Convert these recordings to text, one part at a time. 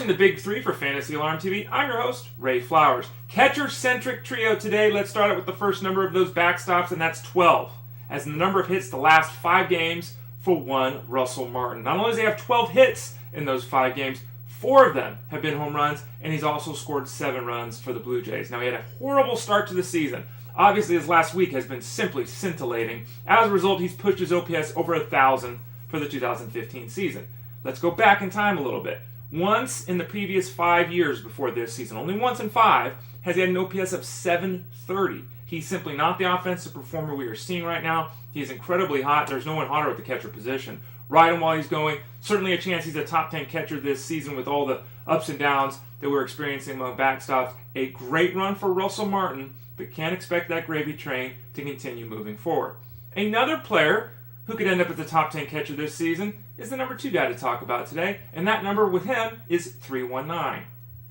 watching the Big Three for Fantasy Alarm TV. I'm your host, Ray Flowers. Catcher-centric trio today. Let's start out with the first number of those backstops, and that's 12, as in the number of hits the last 5 games for one Russell Martin. Not only does he have 12 hits in those 5 games, 4 of them have been home runs, and he's also scored 7 runs for the Blue Jays. Now, he had a horrible start to the season. Obviously, his last week has been simply scintillating. As a result, he's pushed his OPS over 1,000 for the 2015 season. Let's go back in time a little bit. Once in the previous 5 years before this season, only once in 5, has he had an OPS of 730. He's simply not the offensive performer we are seeing right now. He is incredibly hot. There's no one hotter at the catcher position. Ride him while he's going. Certainly a chance he's a top 10 catcher this season with all the ups and downs that we're experiencing among backstops. A great run for Russell Martin, but can't expect that gravy train to continue moving forward. Another player who could end up as the top 10 catcher this season is the number 2 guy to talk about today, and that number with him is 319.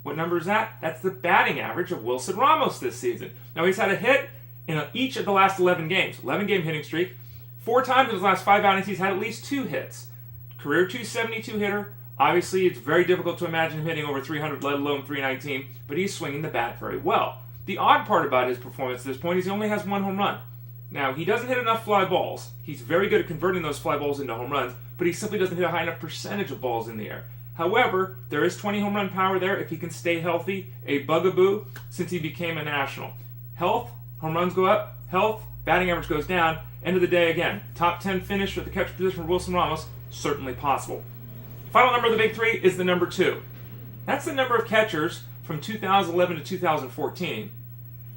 What number is that? That's the batting average of Wilson Ramos this season. Now, he's had a hit in each of the last 11 games, 11-game hitting streak. 4 times in his last 5 outings, he's had at least 2 hits. Career 272 hitter. Obviously, it's very difficult to imagine him hitting over 300, let alone 319, but he's swinging the bat very well. The odd part about his performance at this point is he only has 1 home run. Now, he doesn't hit enough fly balls. He's very good at converting those fly balls into home runs, but he simply doesn't hit a high enough percentage of balls in the air. However, there is 20 home run power there if he can stay healthy, a bugaboo since he became a national. Health, home runs go up. Health, batting average goes down. End of the day, again, top 10 finish with the catcher position for Wilson Ramos, certainly possible. Final number of the Big Three is the number 2. That's the number of catchers from 2011 to 2014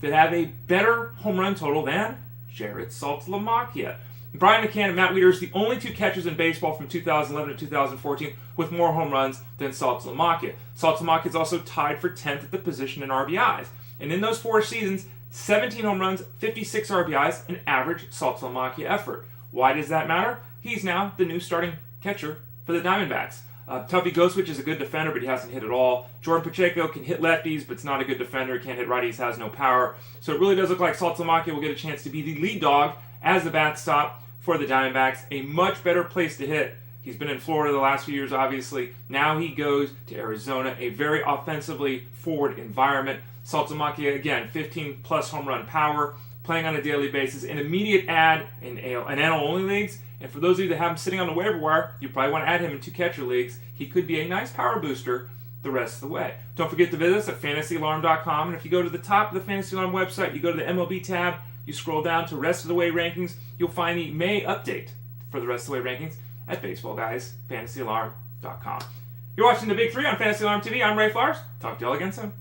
that have a better home run total than Jarrod Saltalamacchia. Brian McCann and Matt Wieters are the only 2 catchers in baseball from 2011 to 2014 with more home runs than Saltalamacchia. Saltalamacchia is also tied for 10th at the position in RBIs. And in those 4 seasons, 17 home runs, 56 RBIs, an average Saltalamacchia effort. Why does that matter? He's now the new starting catcher for the Diamondbacks. Tuffy Goswitch is a good defender, but he hasn't hit at all. Jordan Pacheco can hit lefties, but it's not a good defender. He can't hit righties, has no power. So it really does look like Saltalamacchia will get a chance to be the lead dog as the backstop for the Diamondbacks. A much better place to hit. He's been in Florida the last few years, obviously. Now he goes to Arizona, a very offensively forward environment. Saltalamacchia, again, 15-plus home run power, playing on a daily basis, an immediate add in NL-only leagues. And for those of you that have him sitting on the waiver wire, you probably want to add him in 2 catcher leagues. He could be a nice power booster the rest of the way. Don't forget to visit us at fantasyalarm.com. And if you go to the top of the Fantasy Alarm website, you go to the MLB tab, you scroll down to Rest of the Way rankings, you'll find the May update for the Rest of the Way rankings at baseballguysfantasyalarm.com. You're watching the Big Three on Fantasy Alarm TV. I'm Ray Flowers. Talk to y'all again soon.